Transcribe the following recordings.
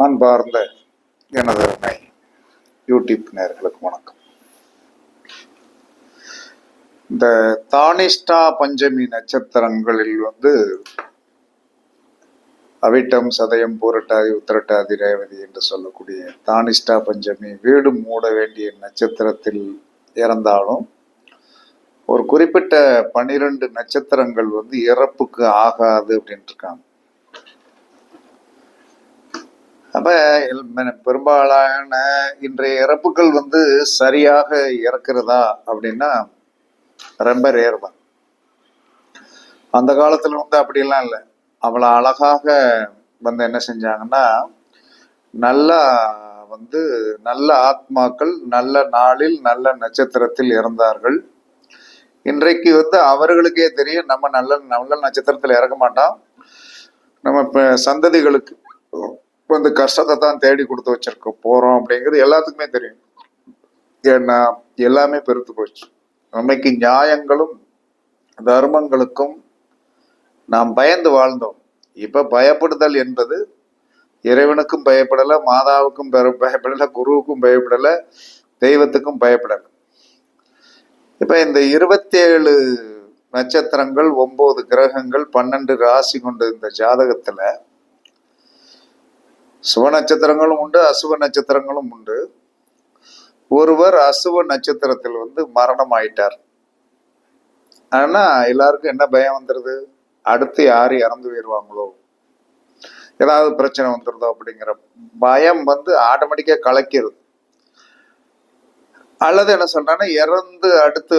அன்பார்ந்த எனது அருமை யூடியூப் நேயர்களுக்கு வணக்கம். இந்த தானிஷ்டா பஞ்சமி நட்சத்திரங்களில் அவிட்டம், சதயம், பூரட்டாதி, உத்திரட்டாதி, ரேவதி என்று சொல்லக்கூடிய தானிஷ்டா பஞ்சமி வீடு மூட வேண்டிய நட்சத்திரத்தில் இறந்தாலும் ஒரு குறிப்பிட்ட 12 நட்சத்திரங்கள் இறப்புக்கு ஆகாது அப்படின்ட்டு இருக்காங்க. அப்ப பெரும்பாலான இன்றைய இறப்புகள் சரியாக இறக்குறதா அப்படின்னா ரொம்ப ரேர் தான். அந்த காலத்துல அப்படியெல்லாம் இல்லை. அவ்வளோ அழகாக என்ன செஞ்சாங்கன்னா, நல்லா நல்ல ஆத்மாக்கள் நல்ல நாளில் நல்ல நட்சத்திரத்தில் இறந்தார்கள். இன்றைக்கு அவர்களுக்கே தெரியும், நம்ம நல்ல நல்ல நட்சத்திரத்தில் இறக்க மாட்டோம், நம்ம இப்போ சந்ததிகளுக்கு கஷ்டத்தை தான் தேடி கொடுத்து வச்சிருக்க போறோம் அப்படிங்கிறது எல்லாத்துக்குமே தெரியும். ஏன்னா எல்லாமே பெருத்து போச்சு. அன்னைக்கு நியாயங்களும் தர்மங்களுக்கும் நாம் பயந்து வாழ்ந்தோம். இப்ப பயப்படுதல் என்பது இறைவனுக்கும் பயப்படல, மாதாவுக்கும் பயப்படல, குருவுக்கும் பயப்படல, தெய்வத்துக்கும் பயப்படல. இப்ப இந்த 27 நட்சத்திரங்கள், 9 கிரகங்கள், 12 ராசி கொண்ட இந்த ஜாதகத்துல சுப நட்சத்திரங்களும் உண்டு, அசுப நட்சத்திரங்களும் உண்டு. ஒருவர் அசுப நட்சத்திரத்தில் மரணம் ஆயிட்டார். ஆனா எல்லாருக்கும் என்ன பயம் வந்துருது, அடுத்து யாரு இறந்து போயிடுவாங்களோ, ஏதாவது பிரச்சனை வந்துருதோ அப்படிங்கிற பயம் ஆட்டோமேட்டிக்கா கலக்கிறது. அல்லது என்ன சொல்றாங்கன்னா, இறந்து அடுத்து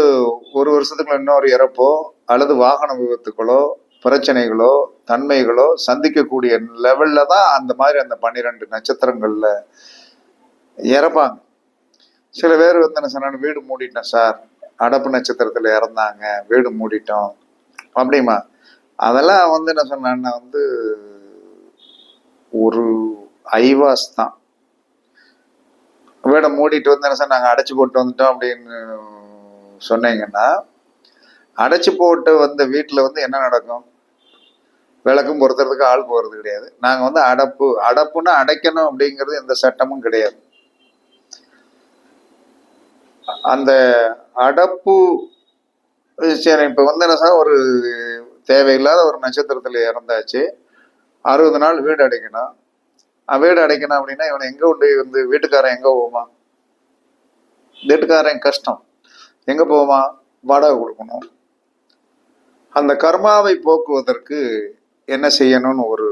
ஒரு வருஷத்துக்குள்ள இன்னொரு இறப்போ அல்லது வாகன விபத்துக்களோ பிரச்சனைகளோ தன்மைகளோ சந்திக்கக்கூடிய லெவல்ல தான் அந்த மாதிரி அந்த 12 நட்சத்திரங்கள்ல இறப்பாங்க. சில பேர் என்ன சொன்னாங்க, வீடு மூடிட்டேன் சார், அடப்பு நட்சத்திரத்துல இறந்தாங்க, வீடு மூடிட்டோம் அப்படிமா. அதெல்லாம் என்ன சொன்னான்னா ஒரு ஐவாஸ் தான். வீடை மூடிட்டு என்ன சார் நாங்கள் அடைச்சி போட்டு வந்துட்டோம் அப்படின்னு சொன்னீங்கன்னா, அடைச்சி போட்டு வீட்டில் என்ன நடக்கும்? விளக்கும் பொறுத்துறதுக்கு ஆள் போகிறது கிடையாது. நாங்கள் அடப்புன்னா அடைக்கணும் அப்படிங்கிறது எந்த சட்டமும் கிடையாது. அந்த அடப்பு சரி, இப்போ என்ன சார், ஒரு தேவையில்லாத ஒரு நட்சத்திரத்தில் இறந்தாச்சு, 60 நாள் வீடு அடைக்கணும். வீடு அடைக்கணும் அப்படின்னா இவனை எங்க கொண்டு வீட்டுக்காரன் எங்க போவான்? வீட்டுக்காரன் கஷ்டம், எங்க போவான்? வாடகை கொடுக்கணும். அந்த கர்மாவை போக்குவதற்கு என்ன செய்யணும்னு ஒரு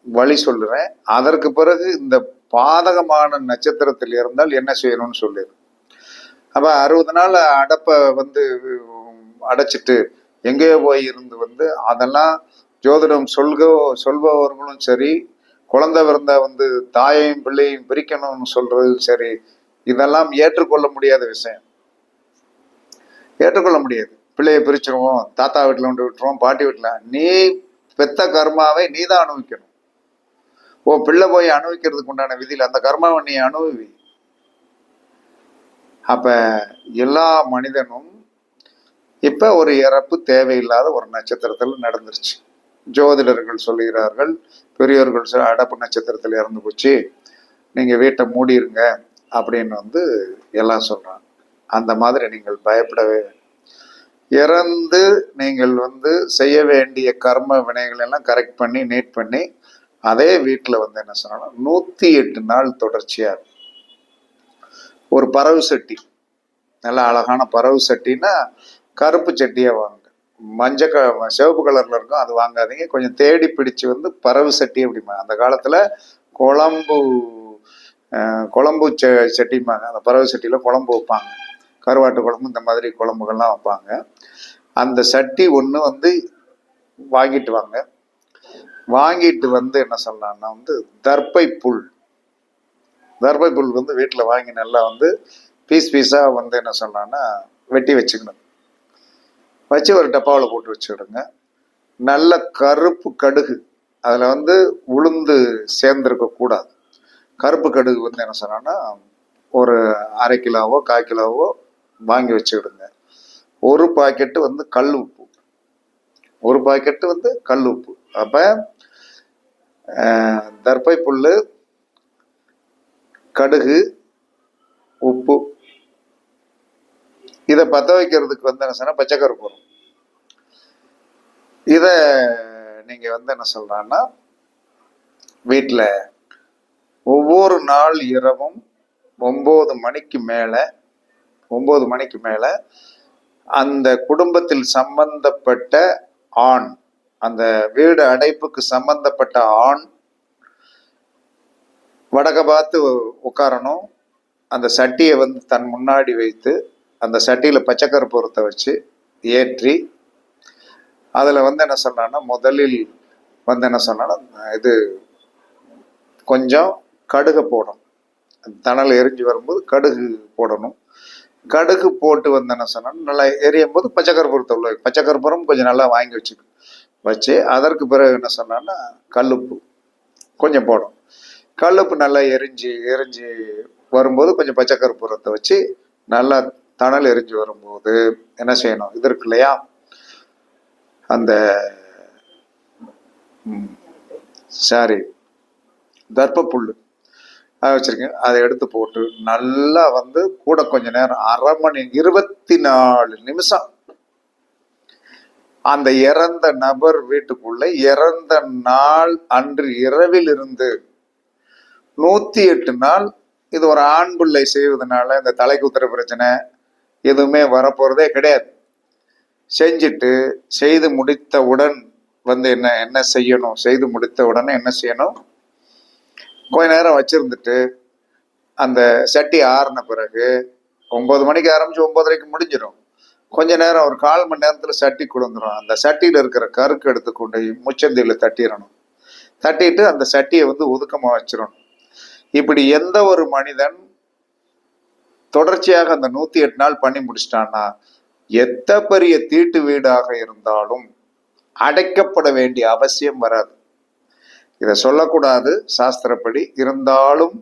வழி சொல்லுறேன். அதற்கு பிறகு இந்த பாதகமான நட்சத்திரத்தில் இருந்தால் என்ன செய்யணும்னு சொல்லிடு. அப்ப 60 நாள் அடப்பை அடைச்சிட்டு எங்கேயோ போய் இருந்து அதெல்லாம் ஜோதிடம் சொல்பவர்களும் சரி, குழந்தை பிறந்த தாயையும் பிள்ளையும் பிரிக்கணும்னு சொல்றது சரி, இதெல்லாம் ஏற்றுக்கொள்ள முடியாத விஷயம். ஏற்றுக்கொள்ள முடியாது. பிள்ளையை பிரிச்சிருவோம், தாத்தா வீட்டில் கொண்டு விட்டுருவோம், பாட்டி வீட்டில். நீ பெத்த கர்மாவை நீ தான் அனுபவிக்கணும். பிள்ளை போய் அனுபவிக்கிறதுக்கு உண்டான விதியில் அந்த கர்மாவை நீ அனுபவி. அப்ப எல்லா மனிதனும் இப்ப ஒரு இறப்பு தேவையில்லாத ஒரு நட்சத்திரத்தில் நடந்துருச்சு. ஜோதிடர்கள் சொல்லுகிறார்கள், பெரியோர்கள் அடப்பு நட்சத்திரத்தில் இறந்து போச்சு, நீங்க வீட்டை மூடிருங்க அப்படின்னு எல்லாம் சொல்றாங்க. அந்த மாதிரி நீங்கள் பயப்படவே, இறந்து நீங்கள் செய்ய வேண்டிய கர்ம வினைகள் எல்லாம் கரெக்ட் பண்ணி நீட் பண்ணி அதே வீட்டுல என்ன சொன்னாலும் 108 நாள் தொடர்ச்சியா ஒரு பறவு சட்டி, நல்ல அழகான பறவு சட்டின்னா கருப்பு சட்டியா வாங்க, சிவப்பு கலர்ல இருக்கும் அது வாங்காதீங்க. கொஞ்சம் தேடி பிடிச்சு பறவு சட்டி அப்படிமா. அந்த காலத்துல குழம்பு சட்டிம்பாங்க. அந்த பறவை சட்டியில குழம்பு வைப்பாங்க, கருவாட்டு குழம்பு இந்த மாதிரி குழம்புகள்லாம் வைப்பாங்க. அந்த சட்டி ஒன்று வாங்கிட்டு வாங்க. வாங்கிட்டு என்ன சொல்லலாம்னா தர்பை புல் வீட்டில் வாங்கி நல்லா பீஸ் பீஸா என்ன சொல்லலாம்னா வெட்டி வச்சுக்கணும். வச்சு ஒரு டப்பாவில் போட்டு வச்சுக்கிடுங்க. நல்ல கருப்பு கடுகு, அதில் உளுந்து சேர்ந்துருக்க கூடாது. கருப்பு கடுகு என்ன சொன்னா ஒரு 1/2 கிலோவோ 1/4 கிலோவோ வாங்கி வச்சுக்கிடுங்க. ஒரு பாக்கெட்டு கல் உப்பு, ஒரு பாக்கெட்டு கல் உப்பு. அப்ப தர்பை புல்லு, கடுகு, உப்பு. இதை பற்ற வைக்கிறதுக்கு வந்து என்ன சொன்னா பச்சைக்கற்பூரம். இதை நீங்க வந்து என்ன சொல்றான்னா வீட்டில் ஒவ்வொரு நாள் இரவும் 9 மணிக்கு மேல அந்த குடும்பத்தில் சம்பந்தப்பட்ட ஆண், அந்த வீடு அடைப்புக்கு சம்பந்தப்பட்ட ஆண் வடக்க பார்த்து உட்காரணும். அந்த சட்டியை வந்து தன் முன்னாடி வைத்து அந்த சட்டியில் பச்சைக்கற்பூரத்தை வச்சு ஏற்றி அதில் வந்து என்ன சொன்னான்னா முதலில் வந்து என்ன சொன்னா இது கொஞ்சம் கடுகு போடணும். தணல் எரிஞ்சு வரும்போது கடுகு போடணும். கடுகு போட்டு வந்து என்ன சொன்னா நல்லா எரியும் போது பச்சைக்கற்பூரத்தை உள்ள பச்சைக்கற்பூரம் கொஞ்சம் நல்லா வாங்கி வச்சு அதற்கு பிறகு என்ன சொன்னான்னா கல்லுப்பு கொஞ்சம் போடும். கல்லுப்பு நல்லா எரிஞ்சு வரும்போது கொஞ்சம் பச்சைக்கற்பூரத்தை வச்சு நல்லா தணல் எரிஞ்சு வரும்போது என்ன செய்யணும், இது இருக்கு இல்லையா அந்த தர்ப்பப்புல் அதை வச்சிருக்கேன், அதை எடுத்து போட்டு நல்லா வந்து கூட கொஞ்ச நேரம் 1/2 மணி 24 நிமிஷம் அந்த இறந்த நபர் வீட்டுக்குள்ள இறந்த நாள் அன்று இரவில் இருந்து 108 நாள், இது ஒரு ஆண் பிள்ளை செய்வதனால இந்த தலைக்குத்துற பிரச்சனை எதுவுமே வரப்போறதே கிடையாது. செஞ்சுட்டு செய்து முடித்தவுடன் வந்து என்ன செய்யணும், செய்து முடித்த உடனே என்ன செய்யணும், கொஞ்ச நேரம் வச்சிருந்துட்டு அந்த சட்டி ஆறின பிறகு 9 மணிக்கு ஆரம்பிச்சு 9:30க்கு முடிஞ்சிடும். கொஞ்ச நேரம் ஒரு 1/4 மணி நேரத்துல சட்டி குழந்துடும். அந்த சட்டியில இருக்கிற கருக்கு எடுத்துக்கொண்டு முச்சந்தியில தட்டிடணும். தட்டிட்டு அந்த சட்டியை வந்து ஒதுக்கமா வச்சிடணும். இப்படி எந்த ஒரு மனிதன் தொடர்ச்சியாக அந்த 108 நாள் பண்ணி முடிச்சிட்டான்னா எத்த பெரிய தீட்டு வீடாக இருந்தாலும் அடைக்கப்பட வேண்டிய அவசியம் வராது. இதை சொல்லக்கூடாது சாஸ்திரப்படி. இருந்தாலும்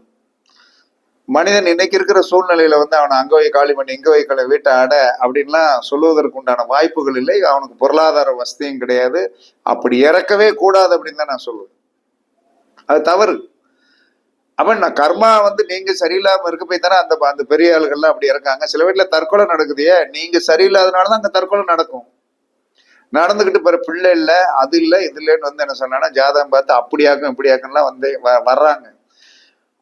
மனிதன் இன்னைக்கு இருக்கிற சூழ்நிலையில வந்து அவனை அங்க வை காலி பண்ணி இங்க வைக்கல வீட்டை அப்படின்லாம் சொல்லுவதற்கு உண்டான வாய்ப்புகள் இல்லை. அவனுக்கு பொருளாதார வசதியும் கிடையாது. அப்படி இறக்கவே கூடாது அப்படின்னு தான் நான் சொல்லுவேன். அது தவறு. அப்ப நான் கர்மா வந்து நீங்க சரியில்லாம இருக்க போய் தானே அந்த பெரிய ஆளுகள்லாம் அப்படி இருக்காங்க. சில வீட்டுல தற்கொலை நடக்குதையே, நீங்க சரியில்லாதனாலதான் அங்க தற்கொலை நடக்கும். நடந்துகிட்டு பிற பிள்ளை இல்ல அது இல்ல இது இல்லைன்னு வந்து என்ன சொன்னா ஜாதகம் பார்த்து அப்படியாக்கும் இப்படியாக்கும்லாம் வந்து வர்றாங்க.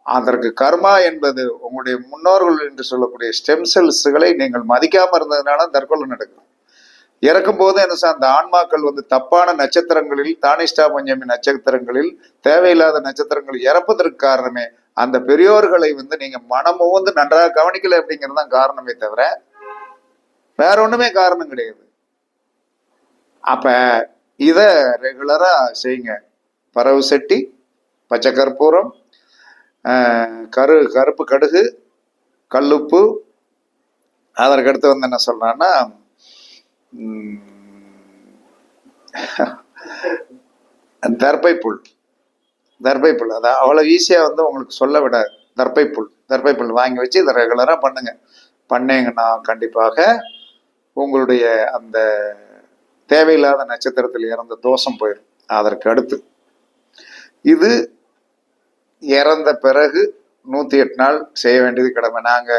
அதற்கு கர்மா என்பது உங்களுடைய முன்னோர்கள் என்று சொல்லக்கூடிய ஸ்டெம் செல்ஸ்களை நீங்கள் மதிக்காம இருந்ததுனால தற்கொலை நடக்குது. இறக்கும் போது என்ன அந்த ஆன்மாக்கள் வந்து தப்பான நட்சத்திரங்களில், தானிஷ்டா பஞ்சமி நட்சத்திரங்களில், தேவையில்லாத நட்சத்திரங்கள் இறப்பதற்கு காரணமே அந்த பெரியோர்களை வந்து நீங்க மனமும் வந்து நன்றாக கவனிக்கல அப்படிங்கிறது தான் காரணமே தவிர வேற ஒண்ணுமே காரணம் கிடையாது. அப்ப இத ரெகுலரா செய்யுங்க. பறவு சட்டி, பச்சைக்கற்பூரம், கருப்பு கடுகு, கல்லுப்பு, அதற்கடுத்து வந்து என்ன சொல்றான்னா தர்பைப்புல். அது அவ்வளவு ஈஸியா வந்து உங்களுக்கு சொல்ல விடாது. தர்பைப்புல் வாங்கி வச்சு இதை ரெகுலரா பண்ணுங்க. பண்ணீங்கன்னா கண்டிப்பாக உங்களுடைய அந்த தேவையில்லாத நட்சத்திரத்தில் இறந்த தோஷம் போயிடும். அதற்கு அடுத்து இது இறந்த பிறகு 108 நாள் செய்ய வேண்டியது கடமை. நாங்க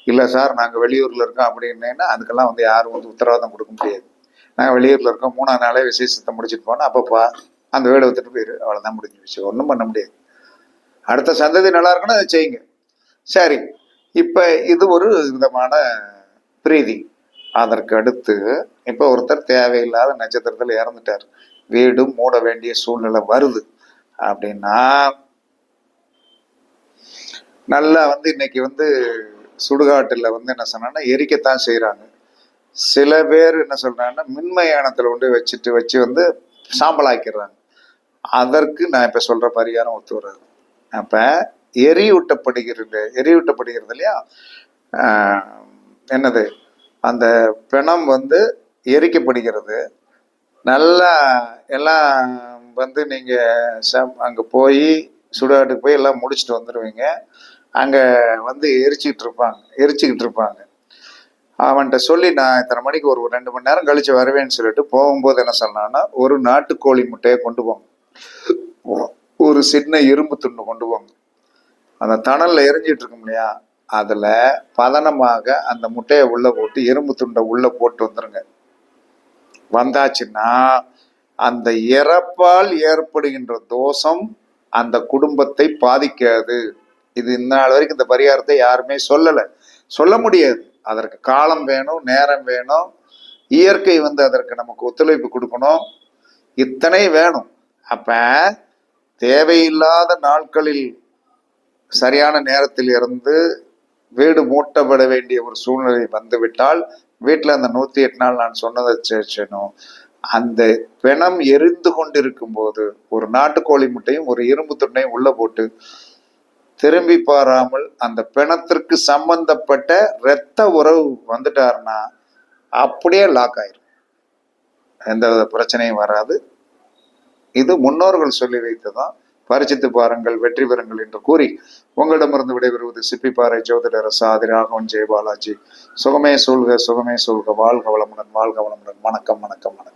இல்லை சார் நாங்கள் வெளியூரில் இருக்கோம் அப்படின்னா அதுக்கெல்லாம் வந்து யாரும் வந்து உத்தரவாதம் கொடுக்க முடியாது. நாங்கள் வெளியூரில் இருக்கோம் 3ஆம் நாளே விசேஷத்தை முடிச்சுட்டு போனோம், அப்பப்பா அந்த வீடை வித்துட்டு போயிரு, அவ்வளோதான் முடிஞ்சு வச்சு, ஒன்றும் பண்ண முடியாது. அடுத்த சந்ததி நல்லா இருக்குன்னு அதை செய்யுங்க. சரி, இப்போ இது ஒரு விதமான பிரீதி. அதற்கு அடுத்து இப்போ ஒருத்தர் தேவையில்லாத நட்சத்திரத்தில் இறந்துட்டார், வீடு மூட வேண்டிய சூழ்நிலை வருது அப்படின்னா நல்லா வந்து இன்னைக்கு வந்து சுடுகாட்டில் வந்து என்ன சொன்னா எரிக்கத்தான் செய்யறாங்க. சில பேர் என்ன சொல்றாங்கன்னா மின்மயானத்துல கொண்டு வச்சு வந்து சாம்பல் ஆக்கிடுறாங்க. அதற்கு நான் இப்ப சொல்ற பரிகாரம் ஒத்து வராது. அப்ப எரியூட்டப்படுகிறது இல்லையா, என்னது அந்த பிணம் வந்து எரிக்கப்படுகிறது. நல்லா எல்லாம் வந்து நீங்க அங்க போய் சுடுகாட்டுக்கு போய் எல்லாம் முடிச்சுட்டு வந்துடுவீங்க. அங்க வந்து எரிச்சுக்கிட்டு இருப்பாங்க. அவன்கிட்ட சொல்லி நான் இத்தனை மணிக்கு ஒரு 2 மணி நேரம் கழிச்சு வருவேன்னு சொல்லிட்டு போகும்போது என்ன சொன்னான்னா ஒரு நாட்டுக்கோழி முட்டையை கொண்டு போங்க, ஒரு சின்ன இரும்பு துண்டு கொண்டு போங்க. அந்த தணல்ல எரிஞ்சிட்டு இருக்கும் இல்லையா, அதுல பதனமாக அந்த முட்டையை உள்ள போட்டு எறும்பு துண்டை உள்ள போட்டு வந்துருங்க. வந்தாச்சுன்னா அந்த இறப்பால் ஏற்படுகின்ற தோஷம் அந்த குடும்பத்தை பாதிக்காது. இது இந்நாள் வரைக்கும் இந்த பரிகாரத்தை யாருமே சொல்ல முடியாது. அதற்கு காலம் வேணும், நேரம் வேணும், இயற்கை அதற்கு நமக்கு ஒத்துழைப்பு கொடுக்கணும், இத்தனை வேணும். அப்ப தேவையில்லாத நாட்களில் சரியான நேரத்தில் இருந்து வீடு மூட்டப்பட வேண்டிய ஒரு சூழ்நிலை வந்துவிட்டால் வீட்டில் அந்த 108 நாள் நான் சொன்னதை செய்யணும். அந்த பிணம் எரிந்து கொண்டிருக்கும் போது ஒரு நாட்டுக்கோழி முட்டையும் ஒரு இரும்பு துண்டையும் உள்ள போட்டு திரும்பி பாராமல் அந்த பிணத்திற்கு சம்பந்தப்பட்ட இரத்த உறவு வந்துட்டாருன்னா அப்படியே லாக் ஆயிரும், எந்த பிரச்சனையும் வராது. இது முன்னோர்கள் சொல்லி வைத்ததான். பரிசித்து பாருங்கள், வெற்றி பெறுங்கள் என்று கூறி உங்களிடமிருந்து விடைபெறுவது சிப்பிப்பாறை ஜோதிடர் சாதி ராகவன் ஜெயபாலாஜி. சுகமே சொல்க, சுகமே சொல்க. வாழ்க வளமுடன், வாழ்க வளமுடன். வணக்கம், வணக்கம், வணக்கம்.